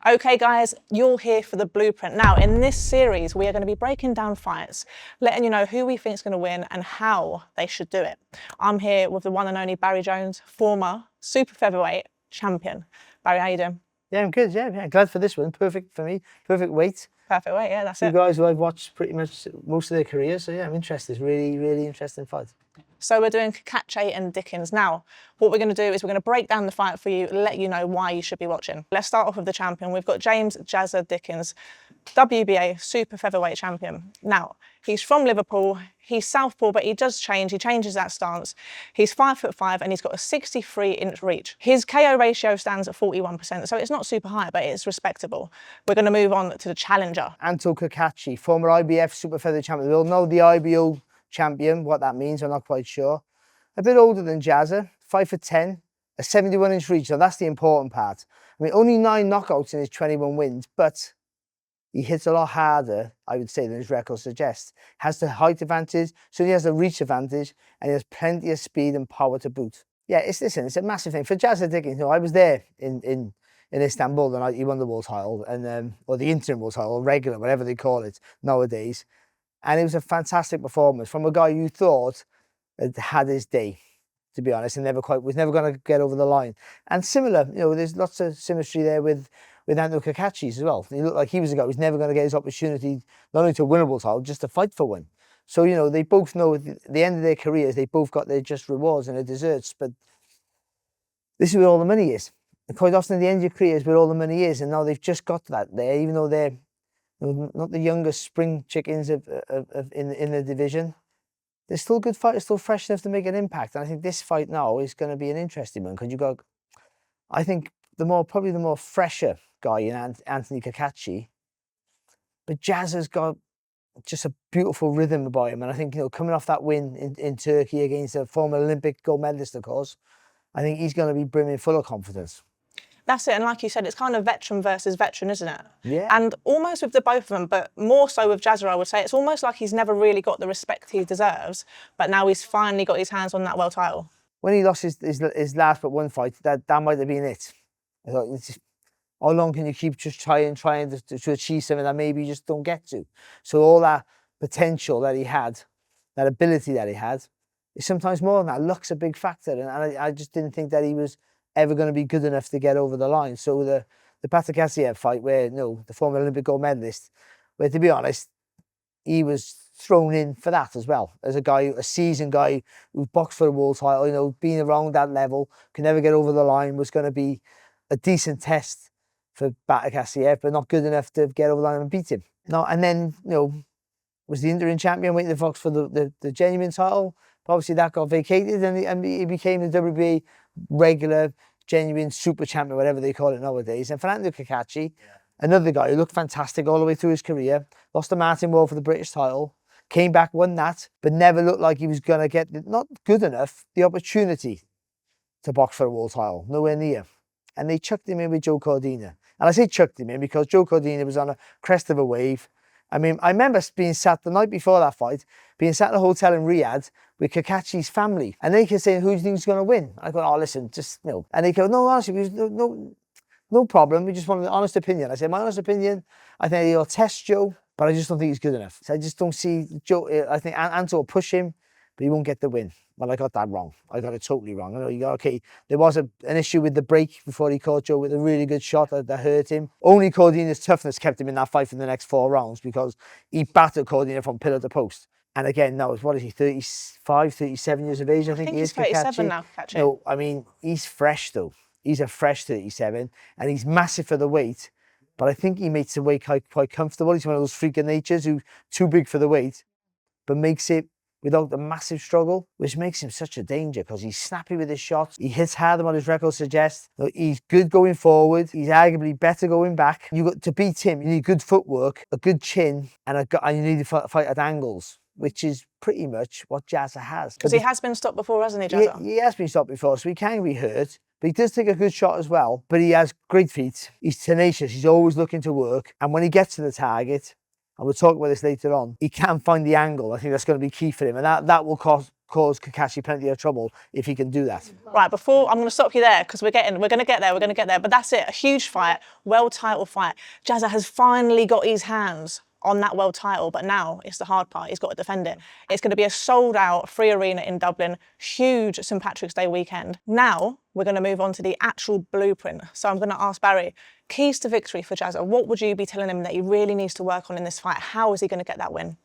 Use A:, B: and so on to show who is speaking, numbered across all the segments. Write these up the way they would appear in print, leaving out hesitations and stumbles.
A: Okay guys, you're here for the blueprint. Now in this series, we are going to be breaking down fights, letting you know who we think is going to win and how they should do it. I'm here with the one and only Barry Jones, former super featherweight champion. Barry, how you doing?
B: Yeah, I'm good, yeah. Glad for this one. Perfect for me. Perfect weight.
A: Perfect weight, yeah, that's
B: You
A: it.
B: guys who I've watched pretty much most of their careers, so yeah, I'm interested. It's really, really interesting fight.
A: So we're doing Cacace and Dickens. Now, what we're going to do is we're going to break down the fight for you, let you know why you should be watching. Let's start off with the champion. We've got James Jazza Dickens, WBA super featherweight champion. Now, he's from Liverpool. He's southpaw, but he does change. He changes that stance. He's 5'5" and he's got a 63-inch reach. His KO ratio stands at 41%, so it's not super high, but it's respectable. We're going to move on to the challenger.
B: Cacace, former IBF super featherweight champion. We'll know the IBO champion, what that means, I'm not quite sure. A bit older than Jazza, 5'10", a 71-inch reach. So that's the important part. I mean, only 9 knockouts in his 21 wins, but he hits a lot harder, I would say, than his record suggests. Has the height advantage, so he has the reach advantage, and he has plenty of speed and power to boot. Yeah, it's a massive thing. For Jazza Dickens, I was there in Istanbul the night he won the world title, and or the interim world title, or regular, whatever they call it nowadays. And it was a fantastic performance from a guy you thought had his day, to be honest, and was never going to get over the line. And similar, there's lots of symmetry there with Cacace as well. He looked like he was a guy who was never going to get his opportunity, not only to win a world title, just to fight for one. So, they both know at the end of their careers, they both got their just rewards and their desserts. But this is where all the money is. And quite often at the end of your career is where all the money is. And now they've just got that there, even though they're not the youngest spring chickens in the division. They're still good fighters, still fresh enough to make an impact. And I think this fight now is going to be an interesting one because I think probably the more fresher guy in Anthony Cacace, but Jazza's got just a beautiful rhythm about him. And I think, coming off that win in Turkey against a former Olympic gold medalist, of course, I think he's going to be brimming full of confidence.
A: That's it, and like you said, it's kind of veteran versus veteran, isn't it?
B: Yeah.
A: And almost with the both of them, but more so with Jazza, I would say, it's almost like he's never really got the respect he deserves, but now he's finally got his hands on that world title.
B: When he lost his last but one fight, that might have been it. I thought, how long can you keep just trying to achieve something that maybe you just don't get to? So all that potential that he had, that ability that he had, is sometimes more than that. Luck's a big factor, and I just didn't think that he was ever going to be good enough to get over the line. So the Cacace fight, where the former Olympic gold medalist, where to be honest, he was thrown in for that as well, as a seasoned guy who boxed for a world title, being around that level, could never get over the line, was going to be a decent test for Cacace, but not good enough to get over the line and beat him. No, and then was the interim champion waiting to box for the genuine title. But obviously that got vacated, and he became the WBA regular, genuine super champion, whatever they call it nowadays. And Fernando Cacace, another guy who looked fantastic all the way through his career, lost to Martin Wall for the British title, came back, won that, but never looked like he was going to get, not good enough, the opportunity to box for a world title, nowhere near. And they chucked him in with Joe Cordina. And I say chucked him in because Joe Cordina was on a crest of a wave. I mean, I remember being sat the night before that fight, being sat in a hotel in Riyadh with Cacace's family. And they kept saying, who do you think is going to win? I go, oh, listen, just, And they go, no, honestly, no problem. We just want an honest opinion. I said, my honest opinion, I think he'll test Joe, but I just don't think he's good enough. So I just don't see Joe. I think Anto will push him, but he won't get the win. Well, I got that wrong. I got it totally wrong. I know okay, there was an issue with the break before he caught Joe with a really good shot that hurt him. Only Cordina's toughness kept him in that fight for the next 4 rounds because he battered Cordina from pillar to post. And again, now, what is he, 35, 37 years of age? I think he is.
A: He's 37 now, Cacace.
B: No, I mean, he's fresh though. He's a fresh 37 and he's massive for the weight. But I think he makes the weight quite comfortable. He's one of those freak of natures who's too big for the weight, but makes it without the massive struggle, which makes him such a danger because he's snappy with his shots. He hits harder than what his record suggests. He's good going forward. He's arguably better going back. To beat him, you need good footwork, a good chin, and you need to fight at angles, which is pretty much what Jazza has.
A: Because he has been stopped before, hasn't he, Jazza?
B: He has been stopped before, so he can be hurt. But he does take a good shot as well. But he has great feet. He's tenacious. He's always looking to work. And when he gets to the target, and we'll talk about this later on, he can find the angle. I think that's going to be key for him. And that will cause cause Cacace plenty of trouble if he can do that.
A: Right, before I'm going to stop you there because we're going to get there. But that's it, a huge fight, world title fight. Jazza has finally got his hands on that world title, but now it's the hard part. He's got to defend it. It's going to be a sold-out free arena in Dublin, huge St Patrick's Day weekend. Now we're going to move on to the actual blueprint. So I'm going to ask Barry, keys to victory for Jazza. What would you be telling him that he really needs to work on in this fight? How is he going to get that win?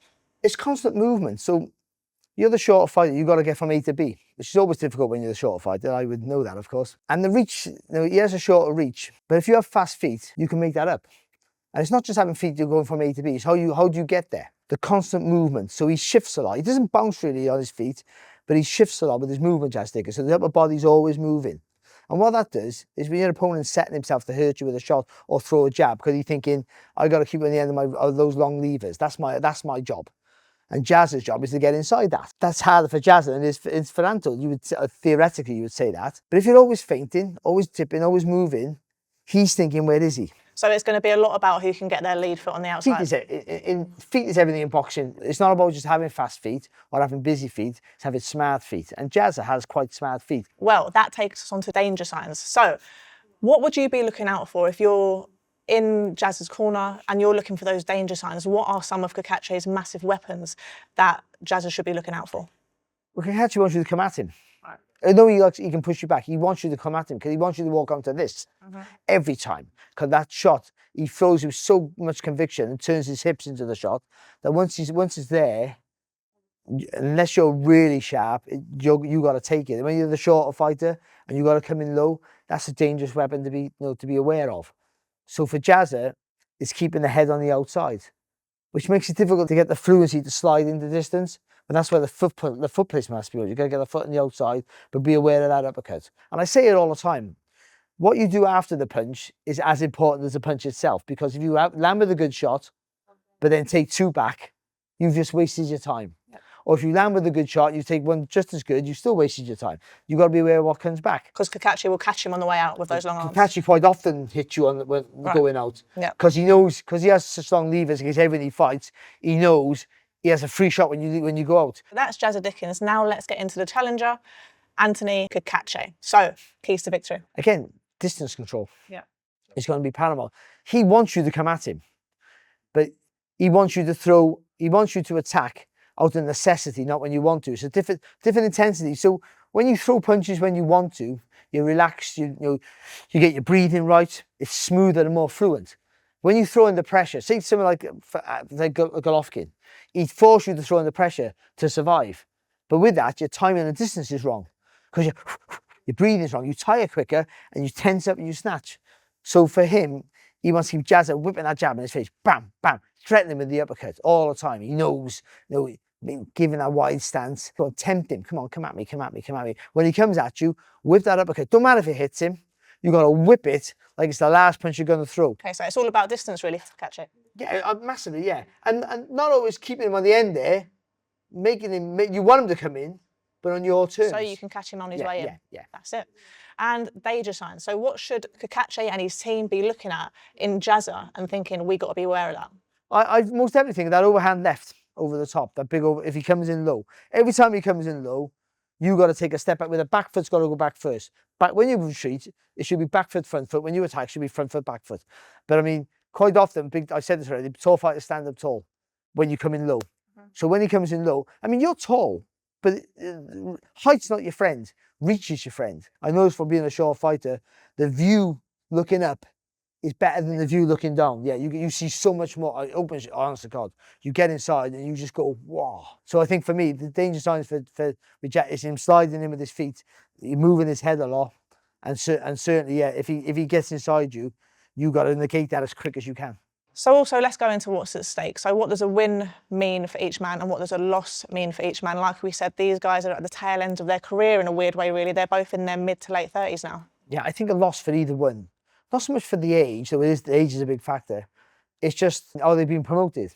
B: It's constant movement. So you're the shorter fighter, you've got to get from A to B, which is always difficult when you're the shorter fighter. I would know that, of course. And the reach, he has a shorter reach, but if you have fast feet, you can make that up. And it's not just having feet, you're going from A to B, it's how do you get there? The constant movement. So he shifts a lot. He doesn't bounce really on his feet, but he shifts a lot with his movement, Jazza Dickens. So the upper body's always moving. And what that does is when your opponent's setting himself to hurt you with a shot or throw a jab, because he's thinking, I got to keep on the end of those long levers. That's my job. And Jazza's job is to get inside that. That's harder for Jazza than it is for Anto. Theoretically, you would say that. But if you're always feinting, always tipping, always moving, he's thinking, where is he?
A: So it's going to be a lot about who can get their lead foot on the outside.
B: Feet is everything in boxing. It's not about just having fast feet or having busy feet. It's having smart feet. And Jazza has quite smart feet.
A: Well, that takes us on to danger signs. So what would you be looking out for if you're in Jazza's corner and you're looking for those danger signs? What are some of Cacace's massive weapons that Jazza should be looking out for?
B: Well, Cacace wants you to come at him.
A: Right.
B: I know he can push you back. He wants you to come at him because he wants you to walk onto this every time. Because that shot, he throws with so much conviction and turns his hips into the shot that once it's there, unless you're really sharp, you got to take it. When you're the shorter fighter and you got to come in low, that's a dangerous weapon to be aware of. So for Jazza, it's keeping the head on the outside, which makes it difficult to get the fluency to slide into distance. But that's where the foot placement has to be good. You've got to get the foot on the outside, but be aware of that uppercut. And I say it all the time. What you do after the punch is as important as the punch itself, because if you land with a good shot, but then take two back, you've just wasted your time. Yep. Or if you land with a good shot, you take one just as good, you still wasted your time. You've got to be aware of what comes back.
A: Because Cacace will catch him on the way out with those long arms.
B: Cacace quite often hits you when going out. Because he knows, because he has such long levers against everything he fights, he knows he has a free shot when you go out.
A: That's Jazza Dickens. Now let's get into the challenger, Anthony Cacace. So, keys to victory.
B: Again, distance control.
A: Yeah.
B: It's going to be paramount. He wants you to come at him, but he wants you to attack out of necessity, not when you want to. It's a different intensity. So when you throw punches when you want to, you're relaxed, you get your breathing right, it's smoother and more fluent. When you throw in the pressure, say something like Golovkin, he'd force you to throw in the pressure to survive. But with that, your timing and distance is wrong. Because your breathing is wrong. You tire quicker and you tense up and you snatch. So for him, he wants to keep Jazza whipping that jab in his face. Bam, bam. Threatening him with the uppercut all the time. He knows, giving that wide stance. Go on, tempt him. Come on, come at me, come at me, come at me. When he comes at you, whip that uppercut. Don't matter if it hits him. You've got to whip it like it's the last punch you're going to throw.
A: Okay, so it's all about distance, really, to catch it.
B: Yeah, massively, yeah. And not always keeping him on the end there, making him, you want him to come in, but on your terms.
A: So you can catch him on his way in.
B: Yeah.
A: That's it. And danger signs. So what should Cacace and his team be looking at in Jazza and thinking, we got to be aware of that?
B: I most definitely think that overhand left over the top, that big over, if he comes in low. Every time he comes in low, you got to take a step back with a back foot's got to go back first. But when you retreat, it should be back foot, front foot. When you attack, it should be front foot, back foot. But I mean, quite often, I said this already, tall fighters stand up tall when you come in low. So when he comes in low, I mean, you're tall, but height's not your friend. Reach is your friend. I know from being a short fighter, the view looking up is better than the view looking down. Yeah, you see so much more. It opens, honest to God, you get inside and you just go, wow. So I think for me, the danger signs for Jack is him sliding in with his feet, moving his head a lot, and certainly, yeah, if he gets inside you, you got to negate that as quick as you can.
A: So also, let's go into what's at stake. So what does a win mean for each man and what does a loss mean for each man? Like we said, these guys are at the tail end of their career in a weird way, really. They're both in their mid to late 30s now. Yeah,
B: I think a loss for either one. Not so much for the age, though the age is a big factor. It's just how they've been promoted.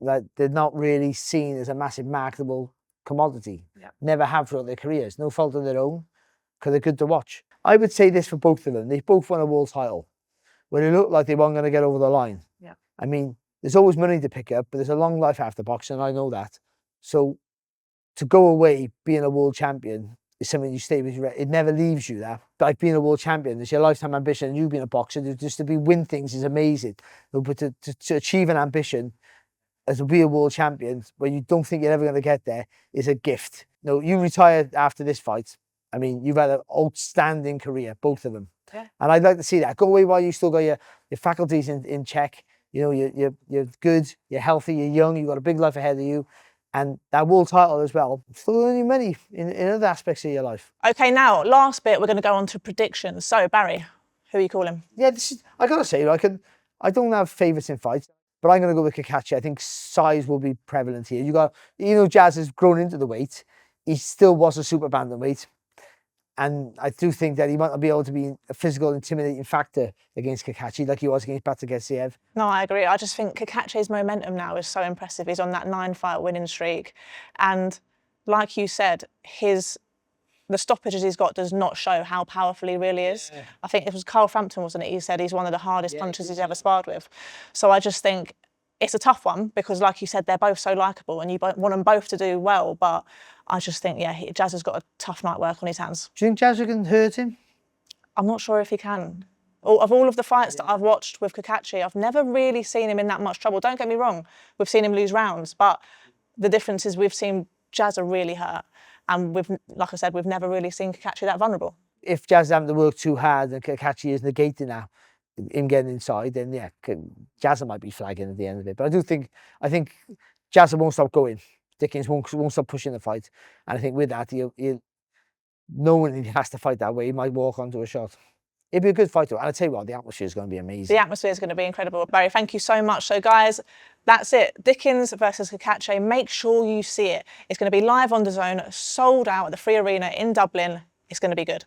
B: That they're not really seen as a massive marketable commodity. Yeah. Never have throughout their careers. No fault of their own, because they're good to watch. I would say this for both of them. They both won a world title when it looked like they weren't going to get over the line. Yeah. I mean, there's always money to pick up, but there's a long life after boxing, I know that. So to go away being a world champion is something you stay with. It never leaves you. That like being a world champion, it's your lifetime ambition. And you being a boxer, just to win things is amazing. But to achieve an ambition as to be a world champion when you don't think you're ever going to get there is a gift. No, you retired after this fight. I mean, you've had an outstanding career, both of them.
A: Yeah.
B: And I'd like to see that. Go away while you still got your faculties in check. You know, you're good, you're healthy, you're young, you've got a big life ahead of you. And that world title as well, still earning money in other aspects of your life.
A: Okay, now, last bit, we're going to go on to predictions. So, Barry, who are you calling?
B: Yeah, I got to say, I don't have favourites in fights, but I'm going to go with Cacace. I think size will be prevalent here. Jazz has grown into the weight. He still was a super bantamweight. And I do think that he might not be able to be a physical intimidating factor against Cacace like he was against Cacace.
A: No, I agree. I just think Cacace's momentum now is so impressive. He's on that 9-fight winning streak. And like you said, the stoppages he's got does not show how powerful he really is. Yeah. I think it was Carl Frampton, wasn't it? He said he's one of the hardest punchers he's ever sparred with. So I just think it's a tough one because, like you said, they're both so likeable and you want them both to do well. But I just think, Jazz has got a tough night work on his hands.
B: Do you think Jazza can hurt him?
A: I'm not sure if he can. Of all of the fights that I've watched with Cacace, I've never really seen him in that much trouble. Don't get me wrong, we've seen him lose rounds, but the difference is we've seen Jazza really hurt. And like I said, we've never really seen Cacace that vulnerable. If
B: Jazz having to work too hard and Cacace is negating that, him getting inside, then Jazza might be flagging at the end of it. But I think Jazza won't stop going. Dickens won't stop pushing the fight. And I think with that, knowing he has to fight that way, he might walk onto a shot. It'd be a good fight, though. And I tell you what, the atmosphere is going to be amazing.
A: The atmosphere is going to be incredible. Barry, thank you so much. So, guys, that's it. Dickens versus Cacace. Make sure you see it. It's going to be live on DAZN, sold out at the Free Arena in Dublin. It's going to be good.